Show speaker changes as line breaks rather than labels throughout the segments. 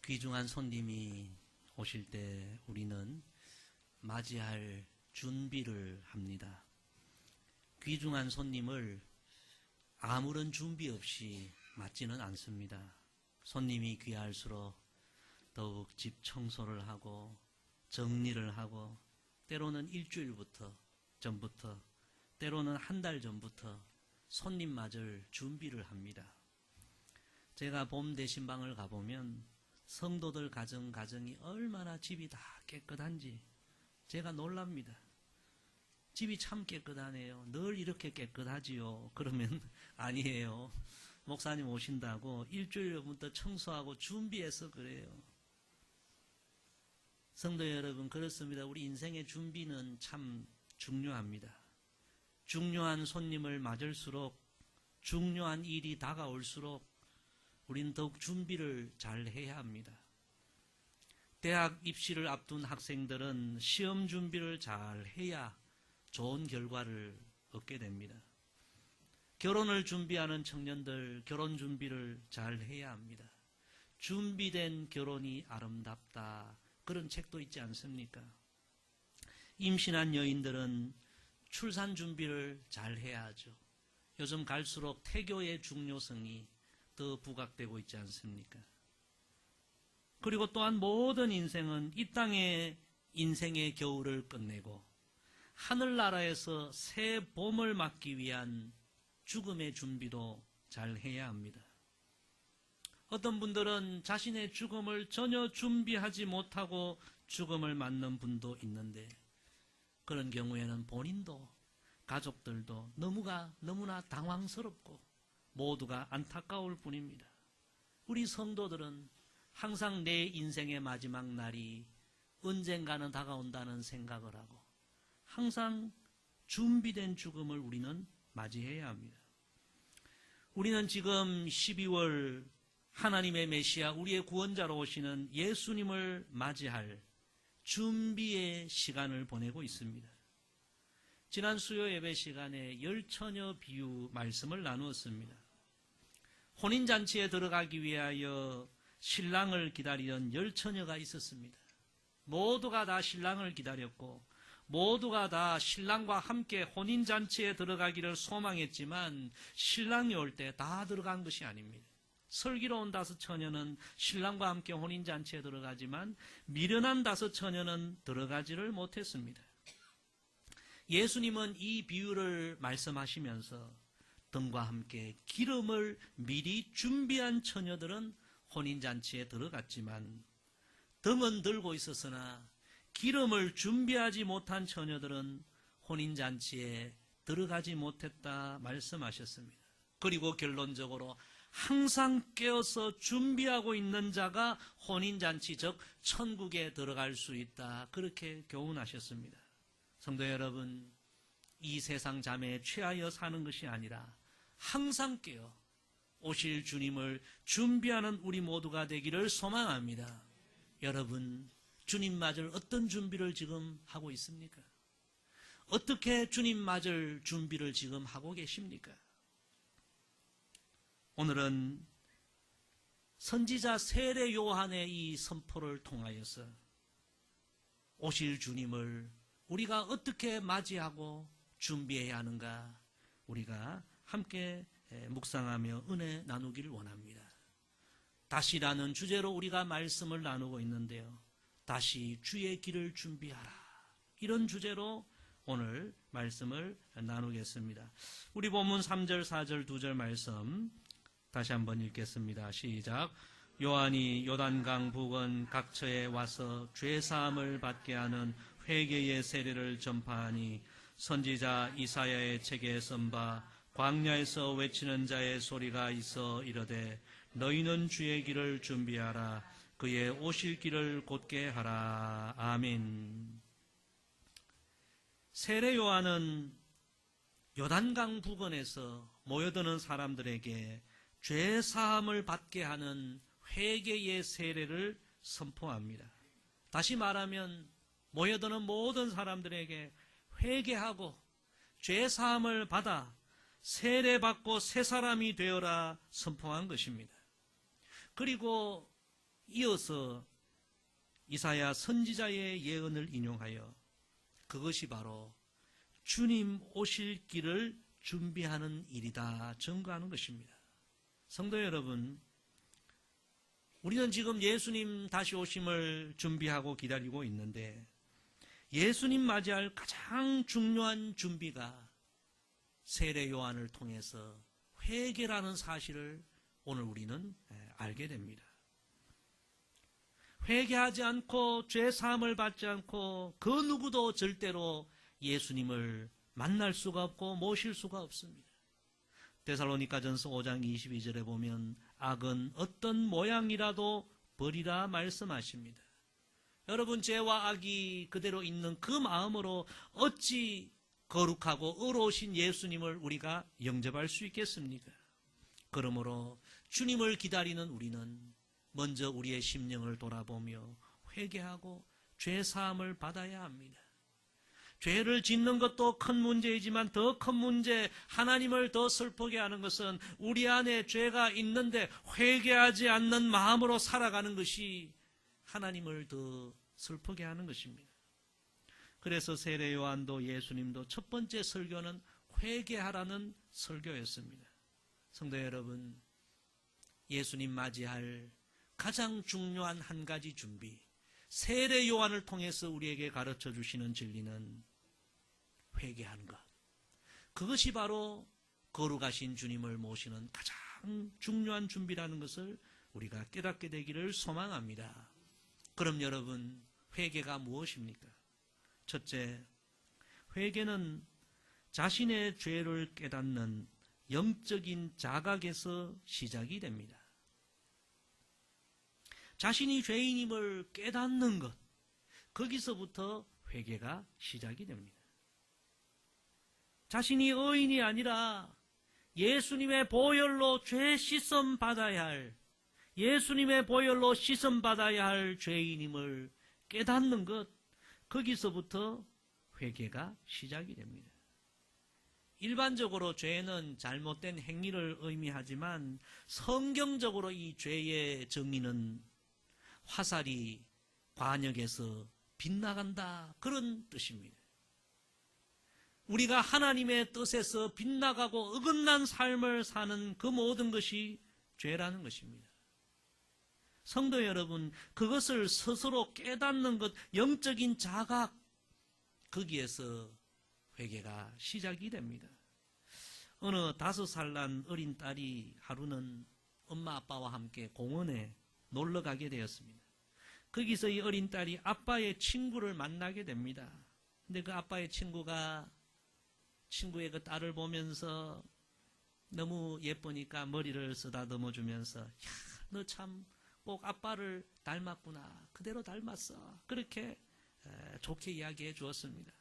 귀중한 손님이 오실 때 우리는 맞이할 준비를 합니다. 귀중한 손님을 아무런 준비 없이 맞지는 않습니다. 손님이 귀할수록 더욱 집 청소를 하고 정리를 하고 때로는 일주일부터 전부터 때로는 한 달 전부터 손님 맞을 준비를 합니다. 제가 봄 대신방을 가보면 성도들 가정이 얼마나 집이 다 깨끗한지 제가 놀랍니다. 집이 참 깨끗하네요. 늘 이렇게 깨끗하지요? 그러면 아니에요. 목사님 오신다고 일주일 전부터 청소하고 준비해서 그래요. 성도 여러분, 그렇습니다. 우리 인생의 준비는 참 중요합니다. 중요한 손님을 맞을수록 중요한 일이 다가올수록 우리는 더욱 준비를 잘 해야 합니다. 대학 입시를 앞둔 학생들은 시험 준비를 잘 해야 좋은 결과를 얻게 됩니다. 결혼을 준비하는 청년들, 결혼 준비를 잘 해야 합니다. 준비된 결혼이 아름답다. 그런 책도 있지 않습니까? 임신한 여인들은 출산 준비를 잘 해야 하죠. 요즘 갈수록 태교의 중요성이 더 부각되고 있지 않습니까? 그리고 또한 모든 인생은 이 땅의 인생의 겨울을 끝내고 하늘나라에서 새 봄을 맞기 위한 죽음의 준비도 잘 해야 합니다. 어떤 분들은 자신의 죽음을 전혀 준비하지 못하고 죽음을 맞는 분도 있는데 그런 경우에는 본인도 가족들도 너무나 당황스럽고 모두가 안타까울 뿐입니다. 우리 성도들은 항상 내 인생의 마지막 날이 언젠가는 다가온다는 생각을 하고 항상 준비된 죽음을 우리는 맞이해야 합니다. 우리는 지금 12월 하나님의 메시아, 우리의 구원자로 오시는 예수님을 맞이할 준비의 시간을 보내고 있습니다. 지난 수요 예배 시간에 열처녀 비유 말씀을 나누었습니다. 혼인잔치에 들어가기 위하여 신랑을 기다리던 열처녀가 있었습니다. 모두가 다 신랑을 기다렸고 모두가 다 신랑과 함께 혼인잔치에 들어가기를 소망했지만 신랑이 올 때 다 들어간 것이 아닙니다. 슬기로 온 5처녀는 신랑과 함께 혼인잔치에 들어가지만 미련한 5처녀는 들어가지를 못했습니다. 예수님은 이 비유를 말씀하시면서 등과 함께 기름을 미리 준비한 처녀들은 혼인잔치에 들어갔지만 등은 들고 있었으나 기름을 준비하지 못한 처녀들은 혼인잔치에 들어가지 못했다 말씀하셨습니다. 그리고 결론적으로 항상 깨어서 준비하고 있는 자가 혼인잔치 즉 천국에 들어갈 수 있다. 그렇게 교훈하셨습니다. 성도 여러분, 이 세상 잠에 취하여 사는 것이 아니라 항상 깨어 오실 주님을 준비하는 우리 모두가 되기를 소망합니다. 여러분, 주님 맞을 어떤 준비를 지금 하고 있습니까? 어떻게 주님 맞을 준비를 지금 하고 계십니까? 오늘은 선지자 세례 요한의 이 선포를 통하여서 오실 주님을 우리가 어떻게 맞이하고 준비해야 하는가 우리가 함께 묵상하며 은혜 나누기를 원합니다. 다시라는 주제로 우리가 말씀을 나누고 있는데요. 다시 주의 길을 준비하라. 이런 주제로 오늘 말씀을 나누겠습니다. 우리 본문 3절, 4절, 2절 말씀 다시 한번 읽겠습니다. 시작. 요한이 요단강 부근 각처에 와서 죄사함을 받게 하는 회개의 세례를 전파하니 선지자 이사야의 책에 쓴 바 광야에서 외치는 자의 소리가 있어 이르되 너희는 주의 길을 준비하라. 그의 오실 길을 곧게 하라. 아멘. 세례 요한은 요단강 부근에서 모여드는 사람들에게 죄사함을 받게 하는 회개의 세례를 선포합니다. 다시 말하면 모여드는 모든 사람들에게 회개하고 죄사함을 받아 세례받고 새 사람이 되어라 선포한 것입니다. 그리고 이어서 이사야 선지자의 예언을 인용하여 그것이 바로 주님 오실 길을 준비하는 일이다 증거하는 것입니다. 성도 여러분, 우리는 지금 예수님 다시 오심을 준비하고 기다리고 있는데 예수님 맞이할 가장 중요한 준비가 세례 요한을 통해서 회개라는 사실을 오늘 우리는 알게 됩니다. 회개하지 않고 죄 사함을 받지 않고 그 누구도 절대로 예수님을 만날 수가 없고 모실 수가 없습니다. 데살로니가전서 5장 22절에 보면 악은 어떤 모양이라도 버리라 말씀하십니다. 여러분, 죄와 악이 그대로 있는 그 마음으로 어찌 거룩하고 의로우신 예수님을 우리가 영접할 수 있겠습니까? 그러므로 주님을 기다리는 우리는 먼저 우리의 심령을 돌아보며 회개하고 죄 사함을 받아야 합니다. 죄를 짓는 것도 큰 문제이지만 더 큰 문제, 하나님을 더 슬프게 하는 것은 우리 안에 죄가 있는데 회개하지 않는 마음으로 살아가는 것이 하나님을 더 슬프게 하는 것입니다. 그래서 세례 요한도 예수님도 첫 번째 설교는 회개하라는 설교였습니다. 성도 여러분, 예수님 맞이할 가장 중요한 한 가지 준비, 세례 요한을 통해서 우리에게 가르쳐 주시는 진리는 회개하는 것. 그것이 바로 거룩하신 주님을 모시는 가장 중요한 준비라는 것을 우리가 깨닫게 되기를 소망합니다. 그럼 여러분, 회개가 무엇입니까? 첫째, 회개는 자신의 죄를 깨닫는 영적인 자각에서 시작이 됩니다. 자신이 죄인임을 깨닫는 것, 거기서부터 회개가 시작이 됩니다. 자신이 의인이 아니라 예수님의 보혈로 죄 씻음 받아야 할, 예수님의 보혈로 씻음 받아야 할 죄인임을 깨닫는 것, 거기서부터 회개가 시작이 됩니다. 일반적으로 죄는 잘못된 행위를 의미하지만 성경적으로 이 죄의 정의는 화살이 관역에서 빗나간다, 그런 뜻입니다. 우리가 하나님의 뜻에서 빗나가고 어긋난 삶을 사는 그 모든 것이 죄라는 것입니다. 성도 여러분, 그것을 스스로 깨닫는 것, 영적인 자각, 거기에서 회개가 시작이 됩니다. 어느 5살 난 어린 딸이 하루는 엄마 아빠와 함께 공원에 놀러 가게 되었습니다. 거기서 이 어린 딸이 아빠의 친구를 만나게 됩니다. 근데 그 아빠의 친구가 친구의 그 딸을 보면서 너무 예쁘니까 머리를 쓰다듬어 주면서, 야, 너 참 꼭 아빠를 닮았구나, 그대로 닮았어, 그렇게 좋게 이야기해 주었습니다.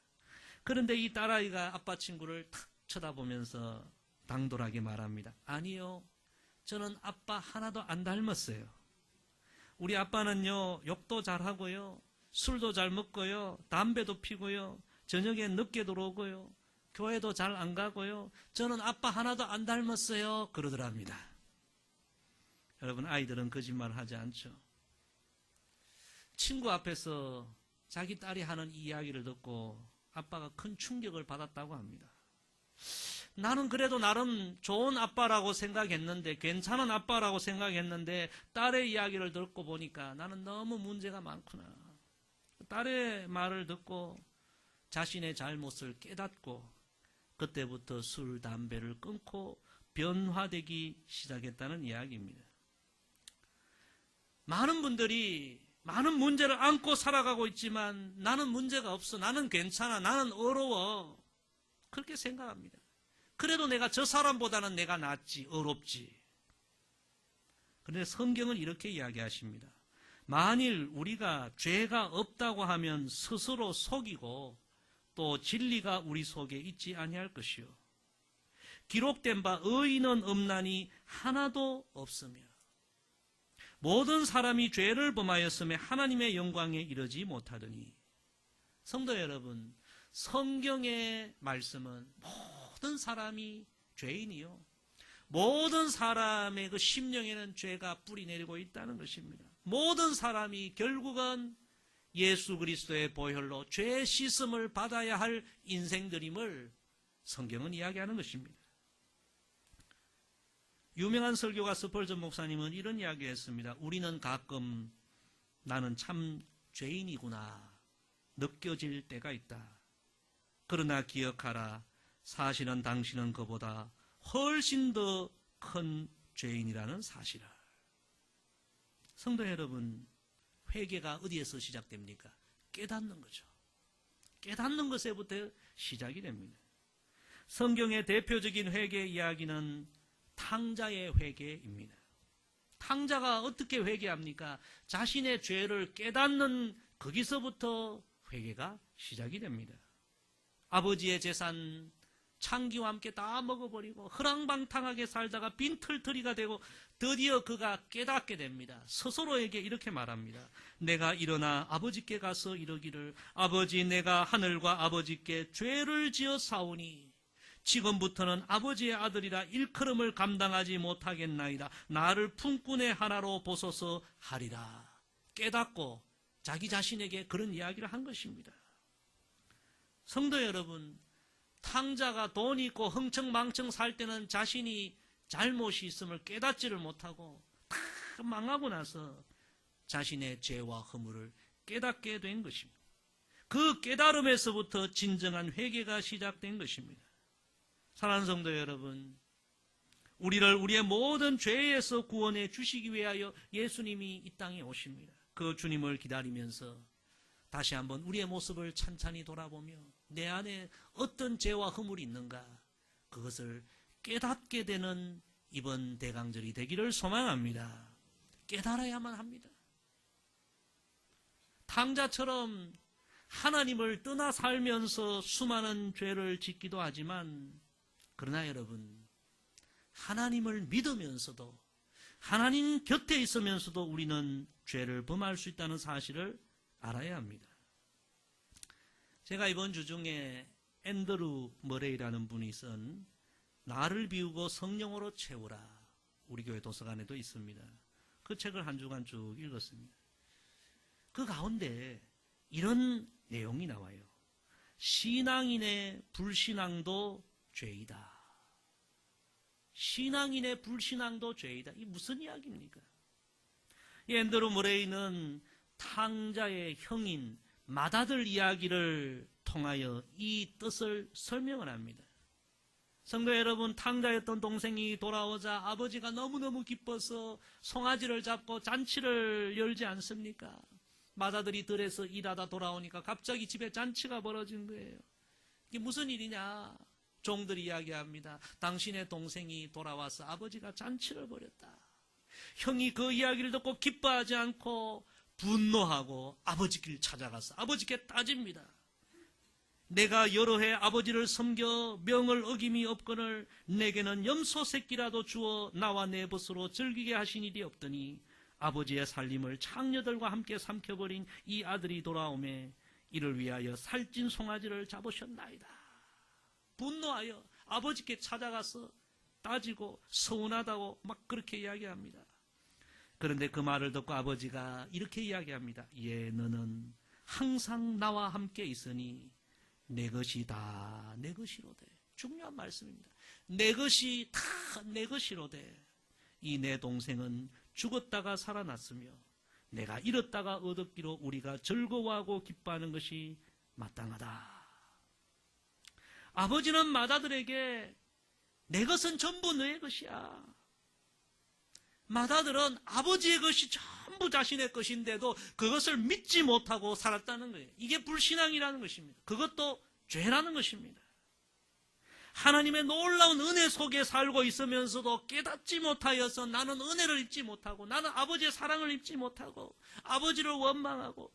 그런데 이 딸아이가 아빠 친구를 탁 쳐다보면서 당돌하게 말합니다. 아니요, 저는 아빠 하나도 안 닮았어요. 우리 아빠는요, 욕도 잘하고요, 술도 잘 먹고요, 담배도 피고요, 저녁에 늦게 들어오고요, 교회도 잘 안 가고요, 저는 아빠 하나도 안 닮았어요, 그러더랍니다. 여러분, 아이들은 거짓말 하지 않죠. 친구 앞에서 자기 딸이 하는 이야기를 듣고 아빠가 큰 충격을 받았다고 합니다. 나는 그래도 나름 좋은 아빠라고 생각했는데, 괜찮은 아빠라고 생각했는데 딸의 이야기를 듣고 보니까 나는 너무 문제가 많구나. 딸의 말을 듣고 자신의 잘못을 깨닫고 그때부터 술, 담배를 끊고 변화되기 시작했다는 이야기입니다. 많은 분들이 많은 문제를 안고 살아가고 있지만 나는 문제가 없어, 나는 괜찮아, 나는 어려워, 그렇게 생각합니다. 그래도 내가 저 사람보다는 내가 낫지, 어렵지. 그런데 성경은 이렇게 이야기하십니다. 만일 우리가 죄가 없다고 하면 스스로 속이고 또 진리가 우리 속에 있지 아니할 것이요, 기록된 바 의인은 없나니 하나도 없으며 모든 사람이 죄를 범하였으며 하나님의 영광에 이르지 못하더니. 성도 여러분, 성경의 말씀은 모든 사람이 죄인이요, 모든 사람의 그 심령에는 죄가 뿌리 내리고 있다는 것입니다. 모든 사람이 결국은 예수 그리스도의 보혈로 죄 씻음을 받아야 할 인생들임을 성경은 이야기하는 것입니다. 유명한 설교가 스펄전 목사님은 이런 이야기를 했습니다. 우리는 가끔 나는 참 죄인이구나 느껴질 때가 있다. 그러나 기억하라. 사실은 당신은 그보다 훨씬 더 큰 죄인이라는 사실을. 성도 여러분, 회개가 어디에서 시작됩니까? 깨닫는 거죠. 깨닫는 것에부터 시작이 됩니다. 성경의 대표적인 회개 이야기는 탕자의 회개입니다. 탕자가 어떻게 회개합니까? 자신의 죄를 깨닫는 거기서부터 회개가 시작이 됩니다. 아버지의 재산 창기와 함께 다 먹어버리고 허랑방탕하게 살다가 빈털터리가 되고 드디어 그가 깨닫게 됩니다. 스스로에게 이렇게 말합니다. 내가 일어나 아버지께 가서 이르기를 아버지 내가 하늘과 아버지께 죄를 지어 사오니 지금부터는 아버지의 아들이라 일컬음을 감당하지 못하겠나이다. 나를 품꾼의 하나로 보소서 하리라. 깨닫고 자기 자신에게 그런 이야기를 한 것입니다. 성도 여러분, 탕자가 돈이 있고 흥청망청 살 때는 자신이 잘못이 있음을 깨닫지를 못하고 다 망하고 나서 자신의 죄와 허물을 깨닫게 된 것입니다. 그 깨달음에서부터 진정한 회개가 시작된 것입니다. 사랑하는 성도 여러분, 우리를 우리의 모든 죄에서 구원해 주시기 위하여 예수님이 이 땅에 오십니다. 그 주님을 기다리면서 다시 한번 우리의 모습을 찬찬히 돌아보며 내 안에 어떤 죄와 허물이 있는가 그것을 깨닫게 되는 이번 대강절이 되기를 소망합니다. 깨달아야만 합니다. 탕자처럼 하나님을 떠나 살면서 수많은 죄를 짓기도 하지만 그러나 여러분, 하나님을 믿으면서도 하나님 곁에 있으면서도 우리는 죄를 범할 수 있다는 사실을 알아야 합니다. 제가 이번 주 중에 앤드루 머레이라는 분이 쓴 나를 비우고 성령으로 채우라, 우리 교회 도서관에도 있습니다. 그 책을 한 주간 쭉 읽었습니다. 그 가운데 이런 내용이 나와요. 신앙인의 불신앙도 죄이다. 신앙인의 불신앙도 죄이다. 이게 무슨 이야기입니까? 이 앤드루 머레이는 탕자의 형인 맏아들 이야기를 통하여 이 뜻을 설명을 합니다. 성도 여러분, 탕자였던 동생이 돌아오자 아버지가 너무너무 기뻐서 송아지를 잡고 잔치를 열지 않습니까? 맏아들이 들에서 일하다 돌아오니까 갑자기 집에 잔치가 벌어진 거예요. 이게 무슨 일이냐? 종들이 이야기합니다. 당신의 동생이 돌아와서 아버지가 잔치를 벌였다. 형이 그 이야기를 듣고 기뻐하지 않고 분노하고 아버지길 찾아가서 아버지께 따집니다. 내가 여러 해 아버지를 섬겨 명을 어김이 없거늘 내게는 염소 새끼라도 주어 나와 내 벗으로 즐기게 하신 일이 없더니 아버지의 살림을 창녀들과 함께 삼켜버린 이 아들이 돌아오매 이를 위하여 살찐 송아지를 잡으셨나이다. 분노하여 아버지께 찾아가서 따지고 서운하다고 막 그렇게 이야기합니다. 그런데 그 말을 듣고 아버지가 이렇게 이야기합니다. 예, 너는 항상 나와 함께 있으니 내 것이 다 내 것이로되. 중요한 말씀입니다. 내 것이 다 내 것이로되. 이 내 동생은 죽었다가 살아났으며 내가 잃었다가 얻었기로 우리가 즐거워하고 기뻐하는 것이 마땅하다. 아버지는 맏아들에게 내 것은 전부 너의 것이야. 맏아들은 아버지의 것이 전부 자신의 것인데도 그것을 믿지 못하고 살았다는 거예요. 이게 불신앙이라는 것입니다. 그것도 죄라는 것입니다. 하나님의 놀라운 은혜 속에 살고 있으면서도 깨닫지 못하여서 나는 은혜를 입지 못하고 나는 아버지의 사랑을 입지 못하고 아버지를 원망하고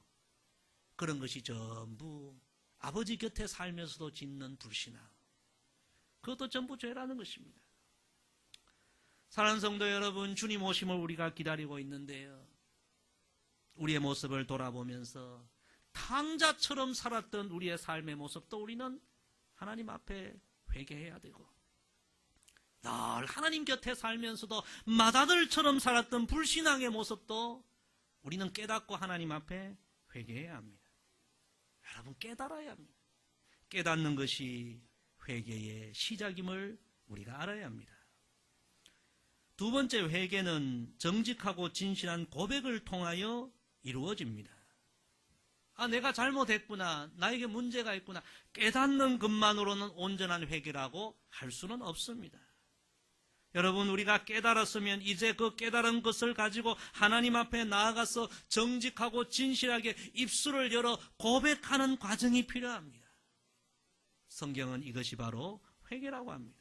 그런 것이 전부 아버지 곁에 살면서도 짓는 불신앙. 그것도 전부 죄라는 것입니다. 사랑하는 성도 여러분, 주님 오심을 우리가 기다리고 있는데요. 우리의 모습을 돌아보면서 탕자처럼 살았던 우리의 삶의 모습도 우리는 하나님 앞에 회개해야 되고 늘 하나님 곁에 살면서도 맏아들처럼 살았던 불신앙의 모습도 우리는 깨닫고 하나님 앞에 회개해야 합니다. 여러분, 깨달아야 합니다. 깨닫는 것이 회개의 시작임을 우리가 알아야 합니다. 두 번째, 회개는 정직하고 진실한 고백을 통하여 이루어집니다. 내가 잘못했구나, 나에게 문제가 있구나, 깨닫는 것만으로는 온전한 회개라고 할 수는 없습니다. 여러분, 우리가 깨달았으면 이제 그 깨달은 것을 가지고 하나님 앞에 나아가서 정직하고 진실하게 입술을 열어 고백하는 과정이 필요합니다. 성경은 이것이 바로 회개라고 합니다.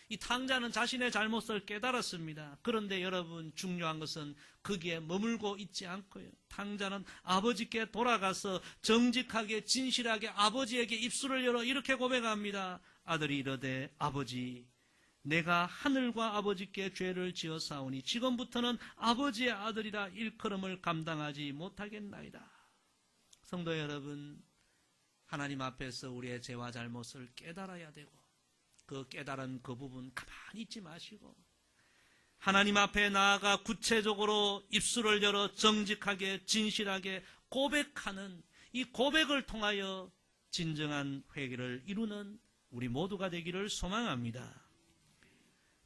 이 탕자는 자신의 잘못을 깨달았습니다. 그런데 여러분, 중요한 것은 거기에 머물고 있지 않고요. 탕자는 아버지께 돌아가서 정직하게 진실하게 아버지에게 입술을 열어 이렇게 고백합니다. 아들이 이르되 아버지, 내가 하늘과 아버지께 죄를 지었사오니 지금부터는 아버지의 아들이라 일컬음을 감당하지 못하겠나이다. 성도 여러분, 하나님 앞에서 우리의 죄와 잘못을 깨달아야 되고, 그 깨달은 그 부분 가만히 있지 마시고 하나님 앞에 나아가 구체적으로 입술을 열어 정직하게 진실하게 고백하는 이 고백을 통하여 진정한 회개를 이루는 우리 모두가 되기를 소망합니다.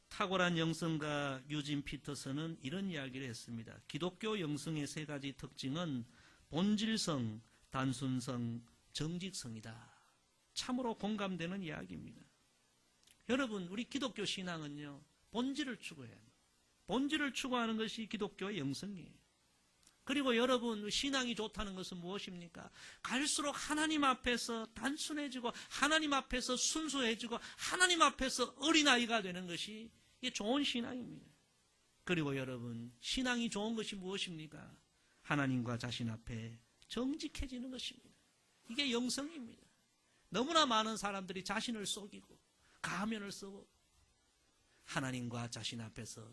탁월한 영성가 유진 피터슨은 이런 이야기를 했습니다. 기독교 영성의 세 가지 특징은 본질성, 단순성, 정직성이다. 참으로 공감되는 이야기입니다. 여러분, 우리 기독교 신앙은요, 본질을 추구해야 합니다. 본질을 추구하는 것이 기독교의 영성이에요. 그리고 여러분, 신앙이 좋다는 것은 무엇입니까? 갈수록 하나님 앞에서 단순해지고 하나님 앞에서 순수해지고 하나님 앞에서 어린아이가 되는 것이 이게 좋은 신앙입니다. 그리고 여러분, 신앙이 좋은 것이 무엇입니까? 하나님과 자신 앞에 정직해지는 것입니다. 이게 영성입니다. 너무나 많은 사람들이 자신을 속이고 가면을 쓰고 하나님과 자신 앞에서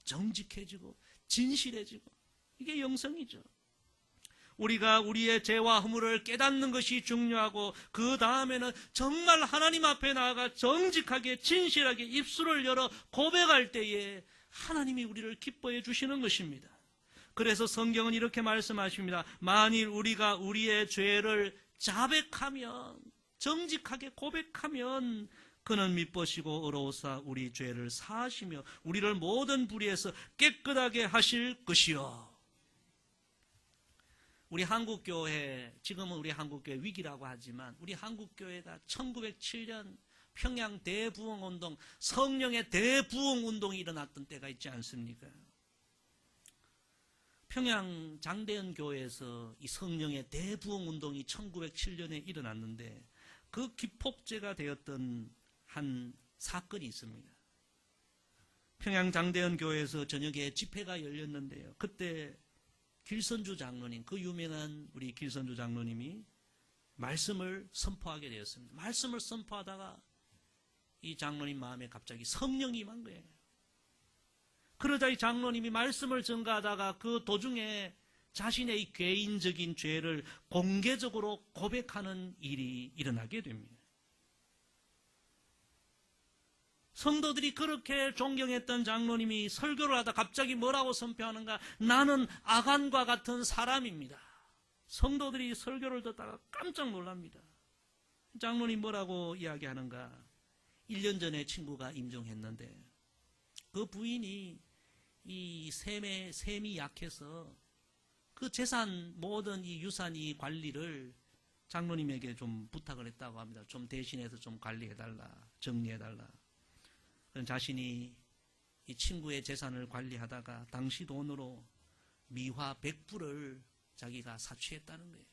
정직해지고 진실해지고, 이게 영성이죠. 우리가 우리의 죄와 허물을 깨닫는 것이 중요하고, 그 다음에는 정말 하나님 앞에 나아가 정직하게 진실하게 입술을 열어 고백할 때에 하나님이 우리를 기뻐해 주시는 것입니다. 그래서 성경은 이렇게 말씀하십니다. 만일 우리가 우리의 죄를 자백하면, 정직하게 고백하면 그는 미쁘시고 의로우사 우리 죄를 사하시며 우리를 모든 불의에서 깨끗하게 하실 것이요. 우리 한국교회, 지금은 우리 한국교회 위기라고 하지만 우리 한국교회가 1907년 평양 대부흥운동, 성령의 대부흥운동이 일어났던 때가 있지 않습니까? 평양 장대현 교회에서 이 성령의 대부흥운동이 1907년에 일어났는데, 그 기폭제가 되었던 한 사건이 있습니다. 평양 장대현 교회에서 저녁에 집회가 열렸는데요. 그때 길선주 장로님, 그 유명한 우리 길선주 장로님이 말씀을 선포하게 되었습니다. 말씀을 선포하다가 이 장로님 마음에 갑자기 성령이 임한 거예요. 그러자 이 장로님이 말씀을 전가하다가 그 도중에 자신의 이 개인적인 죄를 공개적으로 고백하는 일이 일어나게 됩니다. 성도들이 그렇게 존경했던 장로님이 설교를 하다 갑자기 뭐라고 선포하는가? 나는 아간과 같은 사람입니다. 성도들이 설교를 듣다가 깜짝 놀랍니다. 장로님 뭐라고 이야기하는가? 1년 전에 친구가 임종했는데 그 부인이 이 셈이 약해서 그 재산, 모든 이 유산 이 관리를 장로님에게 좀 부탁을 했다고 합니다. 좀 대신해서 좀 관리해달라, 정리해달라. 자신이 이 친구의 재산을 관리하다가 당시 돈으로 미화 100불을 자기가 사취했다는 거예요.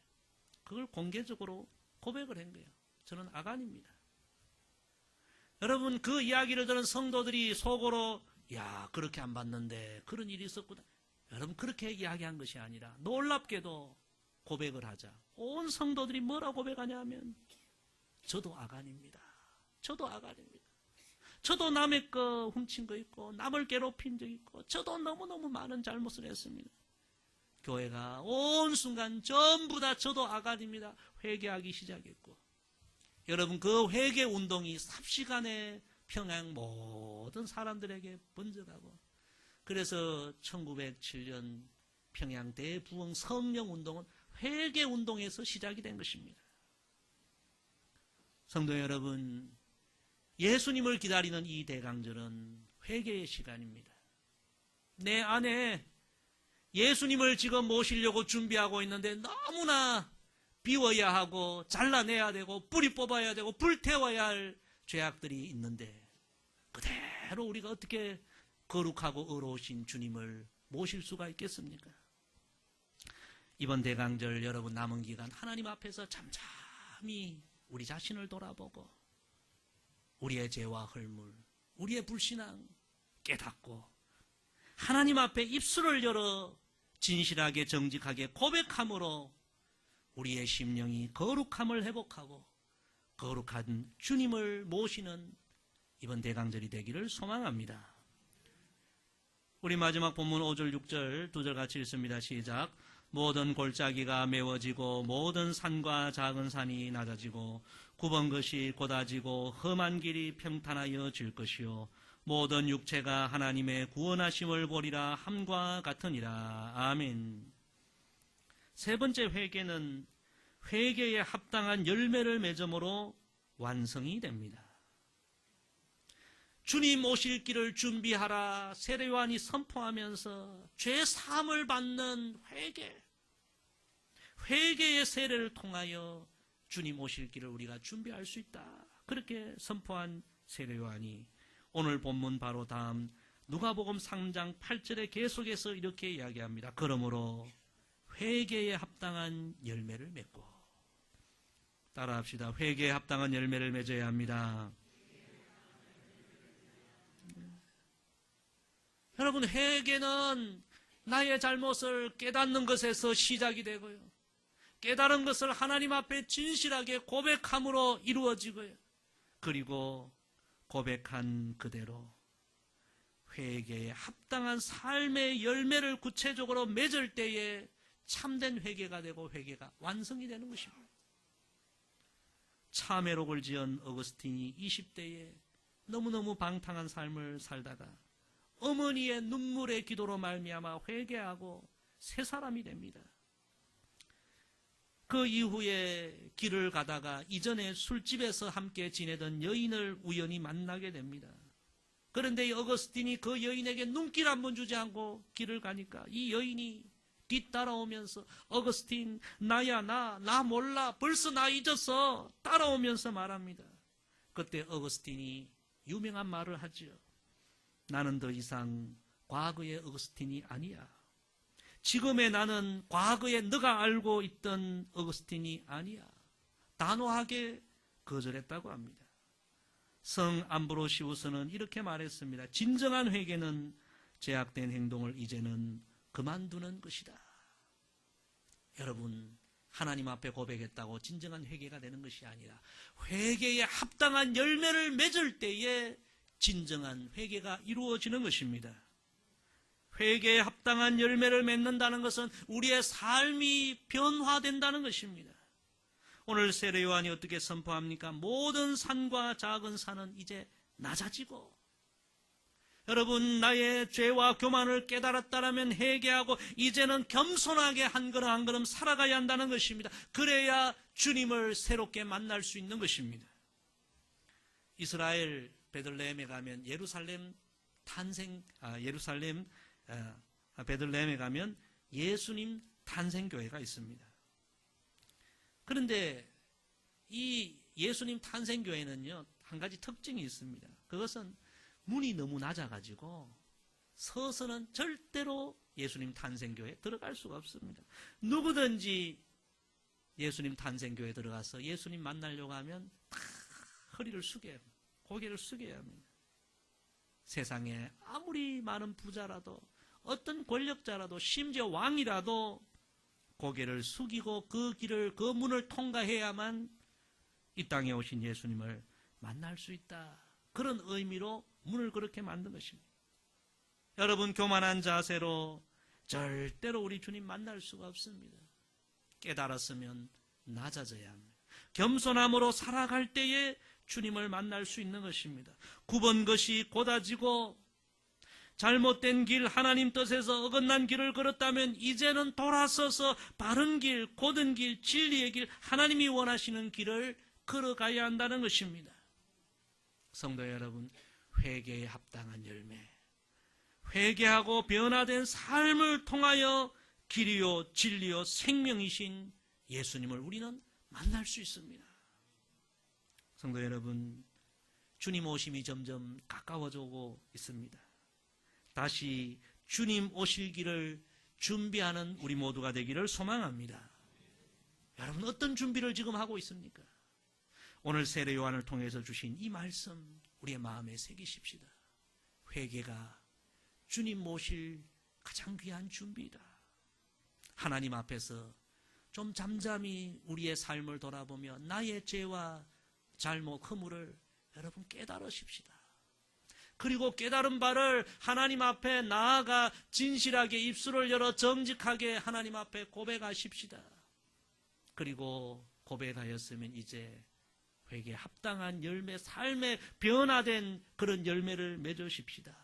그걸 공개적으로 고백을 한 거예요. 저는 아간입니다. 여러분, 그 이야기를 들은 성도들이 속으로 야, 그렇게 안 봤는데 그런 일이 있었구나. 여러분, 그렇게 이야기한 것이 아니라 놀랍게도 고백을 하자. 온 성도들이 뭐라고 고백하냐 하면 저도 아간입니다. 저도 아간입니다. 저도 남의 거 훔친 거 있고 남을 괴롭힌 적 있고 저도 너무너무 많은 잘못을 했습니다. 교회가 온 순간 전부 다 저도 아간입니다. 회개하기 시작했고, 여러분, 그 회개 운동이 삽시간에 평양 모든 사람들에게 번져가고, 그래서 1907년 평양 대부흥 성령 운동은 회개 운동에서 시작이 된 것입니다. 성도 여러분, 예수님을 기다리는 이 대강절은 회개의 시간입니다. 내 안에 예수님을 지금 모시려고 준비하고 있는데 너무나 비워야 하고 잘라내야 되고 뿌리 뽑아야 되고 불태워야 할 죄악들이 있는데 그대로 우리가 어떻게 거룩하고 의로우신 주님을 모실 수가 있겠습니까? 이번 대강절 여러분 남은 기간 하나님 앞에서 잠잠히 우리 자신을 돌아보고 우리의 죄와 헐물, 우리의 불신앙 깨닫고 하나님 앞에 입술을 열어 진실하게 정직하게 고백함으로 우리의 심령이 거룩함을 회복하고 거룩한 주님을 모시는 이번 대강절이 되기를 소망합니다. 우리 마지막 본문 5절 6절 두 절 같이 읽습니다. 시작. 모든 골짜기가 메워지고 모든 산과 작은 산이 낮아지고 굽은 것이 곧아지고 험한 길이 평탄하여 질 것이요 모든 육체가 하나님의 구원하심을 보리라 함과 같으니라. 아멘. 세 번째 회개는 회개에 합당한 열매를 맺음으로 완성이 됩니다. 주님 오실 길을 준비하라 세례 요한이 선포하면서 죄 사함을 받는 회개의 세례를 통하여 주님 오실 길을 우리가 준비할 수 있다. 그렇게 선포한 세례 요한이 오늘 본문 바로 다음 누가복음 3장 8절에 계속해서 이렇게 이야기합니다. 그러므로 회개에 합당한 열매를 맺고, 따라합시다. 회개에 합당한 열매를 맺어야 합니다. 여러분, 회개는 나의 잘못을 깨닫는 것에서 시작이 되고요. 깨달은 것을 하나님 앞에 진실하게 고백함으로 이루어지고요. 그리고 고백한 그대로 회개에 합당한 삶의 열매를 구체적으로 맺을 때에 참된 회개가 되고 회개가 완성이 되는 것입니다. 참회록을 지은 어거스틴이 20대에 너무너무 방탕한 삶을 살다가 어머니의 눈물의 기도로 말미암아 회개하고 새 사람이 됩니다. 그 이후에 길을 가다가 이전에 술집에서 함께 지내던 여인을 우연히 만나게 됩니다. 그런데 이 어거스틴이 그 여인에게 눈길 한 번 주지 않고 길을 가니까 이 여인이 뒤따라오면서 어거스틴 나야 나 몰라 벌써 나 잊었어 따라오면서 말합니다. 그때 어거스틴이 유명한 말을 하죠. 나는 더 이상 과거의 어거스틴이 아니야. 지금의 나는 과거에 너가 알고 있던 어거스틴이 아니야. 단호하게 거절했다고 합니다. 성 암브로시우스는 이렇게 말했습니다. 진정한 회개는 죄악된 행동을 이제는 그만두는 것이다. 여러분, 하나님 앞에 고백했다고 진정한 회개가 되는 것이 아니라 회개에 합당한 열매를 맺을 때에 진정한 회개가 이루어지는 것입니다. 회개에 합당한 열매를 맺는다는 것은 우리의 삶이 변화된다는 것입니다. 오늘 세례 요한이 어떻게 선포합니까? 모든 산과 작은 산은 이제 낮아지고, 여러분, 나의 죄와 교만을 깨달았다라면 회개하고 이제는 겸손하게 한 걸음 한 걸음 살아가야 한다는 것입니다. 그래야 주님을 새롭게 만날 수 있는 것입니다. 이스라엘 베들레헴에 가면 베들레헴에 가면 예수님 탄생교회가 있습니다. 그런데 이 예수님 탄생교회는요, 한 가지 특징이 있습니다. 그것은 문이 너무 낮아가지고 서서는 절대로 예수님 탄생교회에 들어갈 수가 없습니다. 누구든지 예수님 탄생교회에 들어가서 예수님 만나려고 하면 다 허리를 숙여야 합니다. 고개를 숙여야 합니다. 세상에 아무리 많은 부자라도 어떤 권력자라도 심지어 왕이라도 고개를 숙이고 그 길을 그 문을 통과해야만 이 땅에 오신 예수님을 만날 수 있다. 그런 의미로 문을 그렇게 만든 것입니다. 여러분, 교만한 자세로 절대로 우리 주님 만날 수가 없습니다. 깨달았으면 낮아져야 합니다. 겸손함으로 살아갈 때에 주님을 만날 수 있는 것입니다. 굽은 것이 곧아지고 잘못된 길, 하나님 뜻에서 어긋난 길을 걸었다면 이제는 돌아서서 바른 길, 곧은 길, 진리의 길, 하나님이 원하시는 길을 걸어가야 한다는 것입니다. 성도 여러분, 회개에 합당한 열매, 회개하고 변화된 삶을 통하여 길이요 진리요 생명이신 예수님을 우리는 만날 수 있습니다. 성도 여러분, 주님 오심이 점점 가까워져 오고 있습니다. 다시 주님 오실 길을 준비하는 우리 모두가 되기를 소망합니다. 여러분, 어떤 준비를 지금 하고 있습니까? 오늘 세례 요한을 통해서 주신 이 말씀 우리의 마음에 새기십시다. 회개가 주님 모실 가장 귀한 준비이다. 하나님 앞에서 좀 잠잠히 우리의 삶을 돌아보며 나의 죄와 잘못, 허물을 여러분 깨달으십시다. 그리고 깨달은 바를 하나님 앞에 나아가 진실하게 입술을 열어 정직하게 하나님 앞에 고백하십시다. 그리고 고백하였으면 이제 회개에 합당한 열매, 삶에 변화된 그런 열매를 맺으십시다.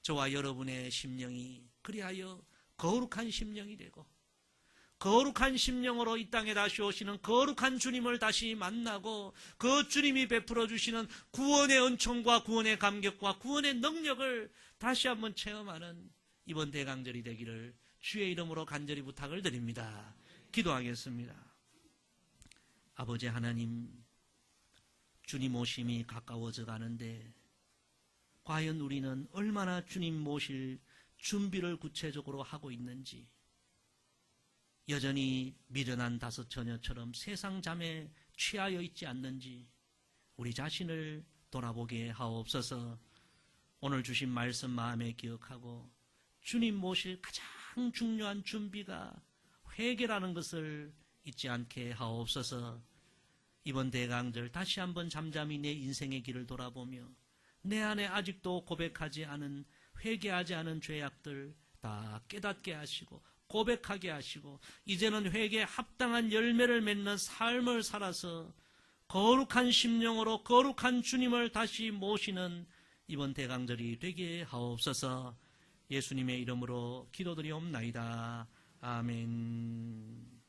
저와 여러분의 심령이 그리하여 거룩한 심령이 되고 거룩한 심령으로 이 땅에 다시 오시는 거룩한 주님을 다시 만나고 그 주님이 베풀어 주시는 구원의 은총과 구원의 감격과 구원의 능력을 다시 한번 체험하는 이번 대강절이 되기를 주의 이름으로 간절히 부탁을 드립니다. 기도하겠습니다. 아버지 하나님, 주님 오심이 가까워져 가는데 과연 우리는 얼마나 주님 모실 준비를 구체적으로 하고 있는지, 여전히 미련한 다섯 처녀처럼 세상 잠에 취하여 있지 않는지 우리 자신을 돌아보게 하옵소서. 오늘 주신 말씀 마음에 기억하고 주님 모실 가장 중요한 준비가 회개라는 것을 잊지 않게 하옵소서. 이번 대강절 다시 한번 잠잠히 내 인생의 길을 돌아보며 내 안에 아직도 고백하지 않은, 회개하지 않은 죄악들 다 깨닫게 하시고 고백하게 하시고 이제는 회개에 합당한 열매를 맺는 삶을 살아서 거룩한 심령으로 거룩한 주님을 다시 모시는 이번 대강절이 되게 하옵소서. 예수님의 이름으로 기도드리옵나이다. 아멘.